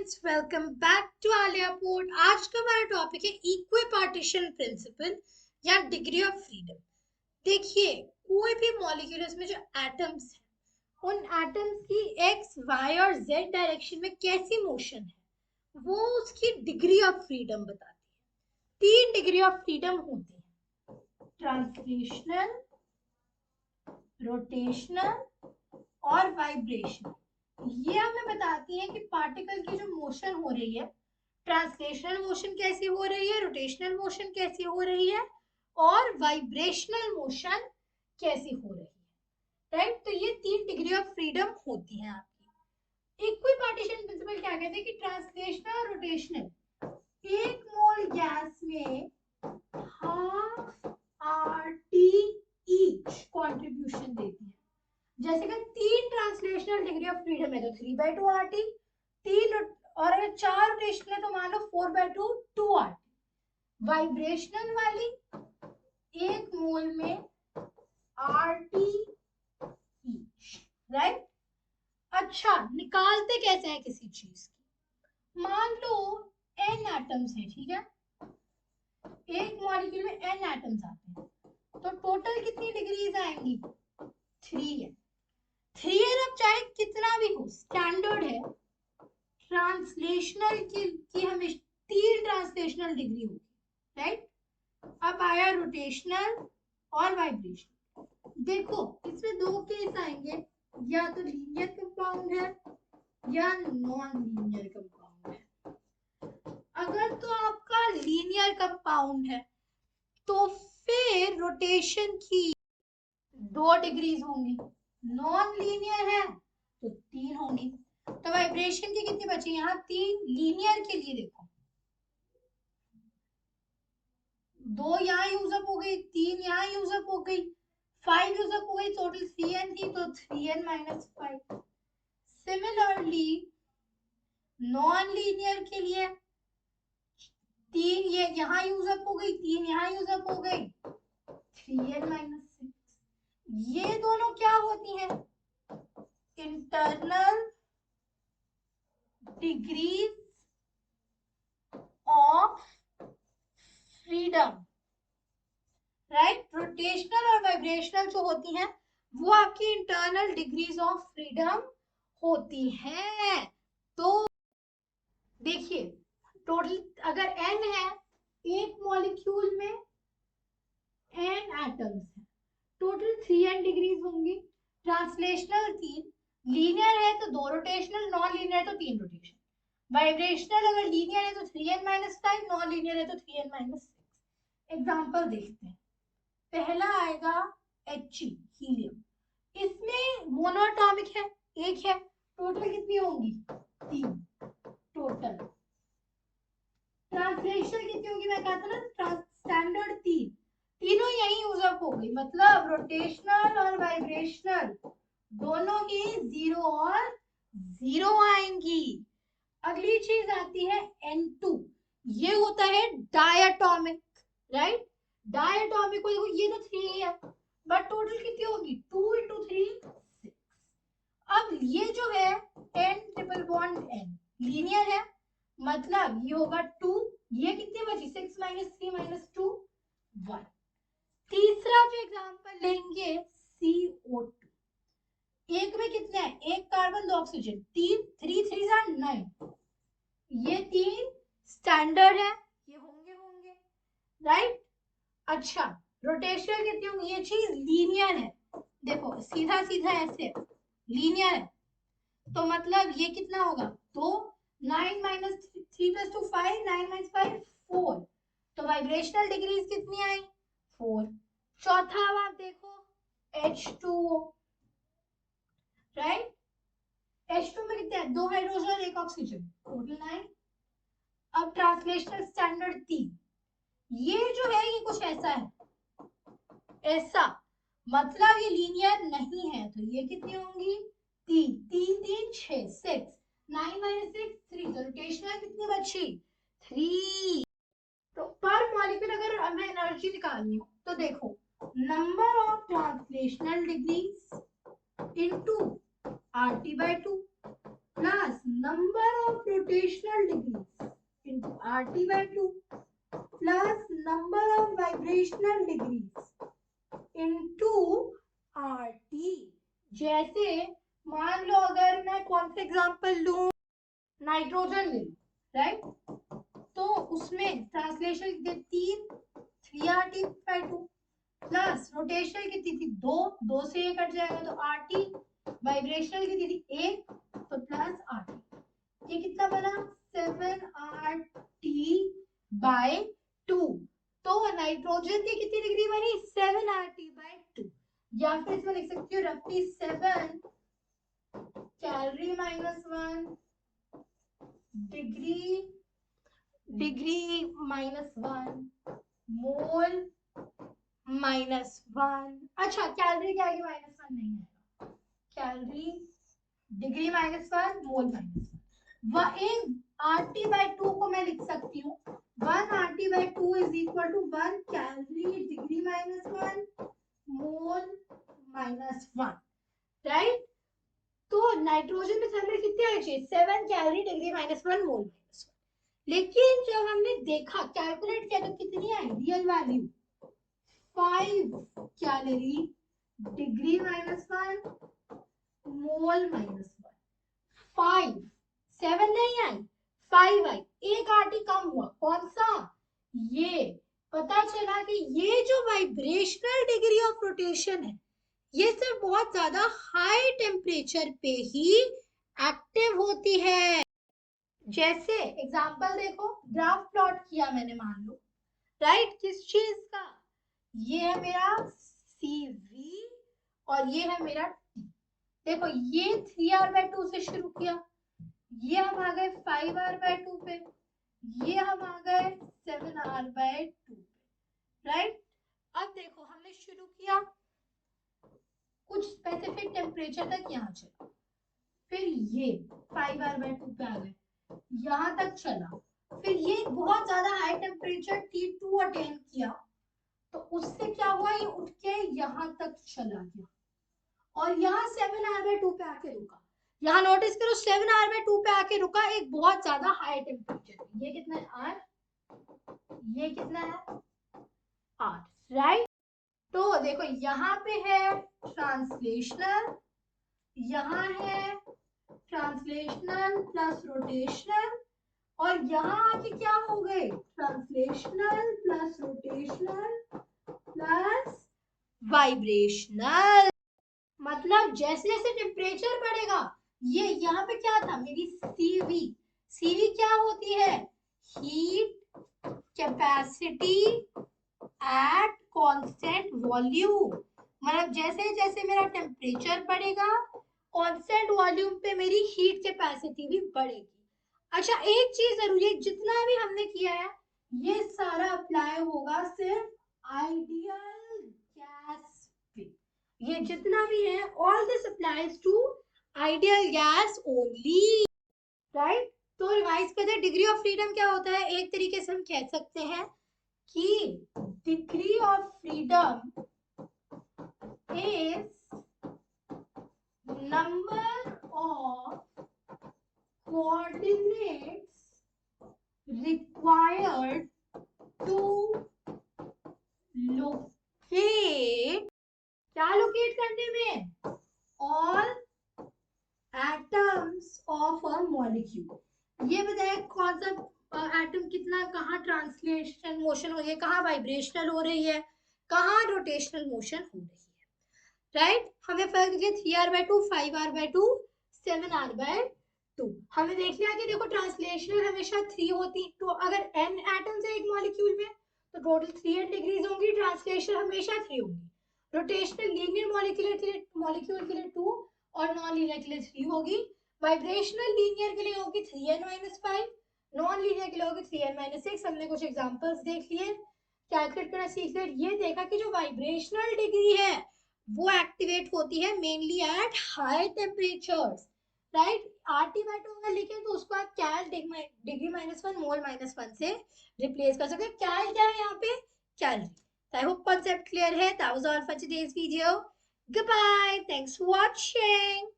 Friends, welcome back to Aliya port. आज का हमारा टॉपिक है इक्विपार्टीशन प्रिंसिपल या डिग्री ऑफ फ्रीडम। देखिए, कोई भी मॉलिक्यूल्स में जो एटम्स हैं, उन एटम्स की एक्स वाई और जेड डायरेक्शन में कैसी मोशन है वो उसकी डिग्री ऑफ फ्रीडम बताती है। 3 डिग्री ऑफ फ्रीडम होती है, ट्रांसलेशनल, रोटेशनल और वाइब्रेशनल। ये हमें बताती है कि पार्टिकल की जो मोशन हो रही है, ट्रांसलेशनल मोशन कैसी हो रही है, रोटेशनल मोशन कैसी हो रही है और वाइब्रेशनल मोशन कैसी हो रही है। राइट, तो ये 3 डिग्री ऑफ फ्रीडम होती है आपकी। इक्विपार्टीशन प्रिंसिपल क्या कहते हैं कि ट्रांसलेशनल और रोटेशनल, 1 मोल गैस में हाफ RT ईच कंट्रीब्यूशन देती है। जैसे कि 3 ट्रांसलेशनल डिग्री ऑफ फ्रीडम है तो 3/2 RT, 3 और अगर 4 रोटेशनल है तो मान लो 4/2 2 RT। वाइब्रेशनल वाली 1 मोल में RT ईच। राइट, अच्छा निकालते कैसे है किसी चीज की। मान लो n एटम्स है, ठीक है, एक मॉलिक्यूल में n एटम्स आते हैं तो टोटल कितनी डिग्रीज आएंगी, 3 है। 3 अब चाहे कितना भी हो, स्टैंडर्ड है। ट्रांसलेशनल की हमें 3 ट्रांसलेशनल डिग्री होगी। राइट, अब आया रोटेशनल और वाइब्रेशन। देखो इसमें 2 केस आएंगे, या तो लीनियर कंपाउंड है या नॉन लीनियर कंपाउंड है। अगर तो आपका लीनियर कंपाउंड है तो फिर रोटेशन की 2 डिग्रीज होंगी, नॉन लीनियर है तो 3 होंगी। तो वाइब्रेशन की कितनी बची, यहाँ 3, लीनियर के लिए देखो 2 यहाँ यूज अप हो गई, 3 यहाँ यूज अप हो गई, 5 यूज अप हो गई, टोटल 3n थी तो 3n - 5। सिमिलरली नॉन लीनियर के लिए 3 ये यहाँ यूज अप हो गई, 3 यहाँ यूज अप हो गई, 3n - 6। ये दोनों क्या होती हैं, internal degrees of freedom. Right, rotational और वाइब्रेशनल जो होती हैं वो आपकी इंटरनल डिग्रीज ऑफ फ्रीडम होती हैं। तो देखिए, टोटल अगर n है, एक मॉलिक्यूल में n एटम्स है, टोटल 3n डिग्रीज होंगी। ट्रांसलेशनल 3, लीनियर है तो 2 रोटेशनल, नॉन लीनियर है तो 3 रोटेशन। वाइब्रेशनल अगर लीनियर है तो 3n - 5, नॉन लीनियर है तो 3n - 6। एग्जांपल देखते हैं। पहला आएगा He, हीलियम। इसमें मोनोएटॉमिक है, एक है, टोटल कितनी होंगी, 3 टोटल। ट्रांसलेशन कितनी होगी, मैं कहता ना स्टैंडर्ड 3, तीनों यही यूज अप हो गई, मतलब रोटेशनल और वाइब्रेशनल दोनों ही 0 और 0 आएंगी। अगली चीज आती है N2, ये होता है डायटोमिक। राइट, डायटोमिक को देखो, ये तो 3 है बट टोटल कितनी होगी, 2 × 3 6। अब ये जो है N triple bond N linear है, मतलब ये होगा 2, ये कितनी बची, 6 - 3 - 2 1। तीसरा जो एग्जांपल लेंगे CO2, एक में कितने हैं, एक कार्बन 2 ऑक्सीजन, 3 3 3 9, ये 3 स्टैंडर्ड है, ये होंगे होंगे। राइट, अच्छा रोटेशनल कितनी होंगी, ये चीज लीनियर है, देखो सीधा सीधा ऐसे लीनियर है तो मतलब ये कितना होगा, तो 9 - 3 + 2 5, 9 - 5 4। तो वाइब्रेशनल डिग्रीज कितनी आई, 4। चौथा अब आप देखो H2O। राइट, H2 में कितने हैं, 2 हाइड्रोजन और 1 ऑक्सीजन, टोटल 9। अब ट्रांसलेशनल स्टैंडर्ड 3, ये जो है ये कुछ ऐसा है, ऐसा मतलब ये लीनियर नहीं है तो ये कितनी होंगी, 3 3 3 6 6, 9 - 6 3, तो रोटेशनल कितनी बची, 3। तो पर मॉलिक्यूल अगर हमें एनर्जी निकालनी हो तो देखो, number of translational degrees into RT/2 plus number of rotational rotational degrees into RT by 2 plus number of vibrational degrees into RT। जैसे मान लो अगर मैं कौन सा एग्जांपल लूं, नाइट्रोजन ले लूं, राइट, तो उसमें ट्रांसलेशन कितनी 3RT by 2 प्लस रोटेशनल कितनी थी 2 से ये कट जाएगा तो RT, वाइब्रेशनल कितनी थी 1 तो प्लस RT, ये कितना बना 7RT by 2। तो नाइट्रोजन की कितनी डिग्री बनी 7RT by 2, या फिर इसमें लिख सकती हूँ रफली 7 calorie minus 1 degree minus 1 mole minus 1। अच्छा कैलोरी के आगे माइनस 1 नहीं आएगा, calorie degree minus 1 mole minus 1। वह RT by 2 को मैं लिख सकती हूँ 1 RT by 2 is equal to 1 calorie degree minus 1 mole minus 1, right. तो नाइट्रोजन में थर्मल कितनी आनी चाहिए 7 calorie degree minus 1 mole minus 1, लेकिन जब हमने देखा कैलकुलेट किया तो कितनी आई real value 5 calorie degree minus 1 mole minus 1। 5 7 नहीं आई 5 आई, एक RT कम हुआ, कौन सा ये। पता चला कि ये जो वाइब्रेशनल डिग्री ऑफ रोटेशन है ये सिर्फ बहुत ज्यादा हाई टेम्परेचर पे ही एक्टिव होती है। जैसे एग्जांपल देखो, ग्राफ प्लॉट किया मैंने मान लो, राइट, किस चीज का, ये है मेरा CV और ये है मेरा T। देखो ये 3R by 2 से शुरू किया, ये हम आ गए 5R by 2 पे, ये हम आ गए 7R by 2 पे, राइट। अब देखो हमने शुरू किया कुछ स्पेसिफिक टेम्परेचर तक यहाँ चला, फिर ये 5R by 2 पे आ गए, यहाँ तक चला, फिर ये बहुत ज्यादा हाई टेम्परेचर T2 अटेन किया, तो उससे क्या हुआ ये उठ के यहाँ तक चला गया और यहाँ 7R by 2 पे आके रुका। यहाँ नोटिस करो 7R by 2 पे आके रुका एक बहुत ज्यादा हाई टेम्परेचर, ये कितना है R, ये कितना है R, राइट। तो देखो यहाँ पे है ट्रांसलेशनल, यहाँ है ट्रांसलेशनल प्लस रोटेशनल, और यहाँ आके क्या हो गए translational plus rotational plus vibrational. मतलब जैसे जैसे टेम्परेचर बढ़ेगा, ये यहाँ पे क्या था मेरी CV क्या होती है heat capacity at constant volume. मतलब जैसे जैसे मेरा टेम्परेचर बढ़ेगा कांस्टेंट वॉल्यूम पे मेरी हीट कैपेसिटी भी बढ़ेगी। अच्छा एक चीज जरूरी है, जितना भी हमने किया है ये सारा अप्लाई होगा सिर्फ आइडियल गैस पे, ये जितना भी है all this applies to ideal gas only, right. तो रिवाइज करते हैं डिग्री ऑफ फ्रीडम क्या होता है, एक तरीके से हम कह सकते हैं कि degree of freedom is number of coordinates required to locate, क्या लोकेट करने में, all atoms of a molecule। ये बताया कौन सा एटम कितना कहाँ ट्रांसलेशन मोशन हो रही है, कहाँ वाइब्रेशनल हो रही है, कहाँ रोटेशनल मोशन हो रही है, राइट। हमें फर्क दिया 3R by 2 5R by 2 7R by 2। हमें देख लिया कि देखो ट्रांसलेशनल हमेशा 3 होती, तो अगर n एटम्स है एक मॉलिक्यूल में तो टोटल 3 डिग्रीज होंगी, ट्रांसलेशनल हमेशा 3 होंगी, रोटेशनल लीनियर मॉलिक्यूल के लिए 2 और नॉन लीनियर के लिए 3 होगी, वाइब्रेशनल लीनियर के लिए होगी 3n-5, नॉन लीनियर के लिए होगी 3n-6। हमने कुछ एग्जांपल्स देख लिए, कैलकुलेट करना सीख लिया, ये देखा कि जो वाइब्रेशनल डिग्री है वो एक्टिवेट होती है mainly at high temperatures, right. RT by 2 अगर लिखें तो उसको आप कैल डिग्री माइनस 1 मोल माइनस 1 से रिप्लेस कर सकते हैं। कैल क्या है यहाँ पे calorie. I hope concept clear है। That was all for today's video. Goodbye. Thanks for watching.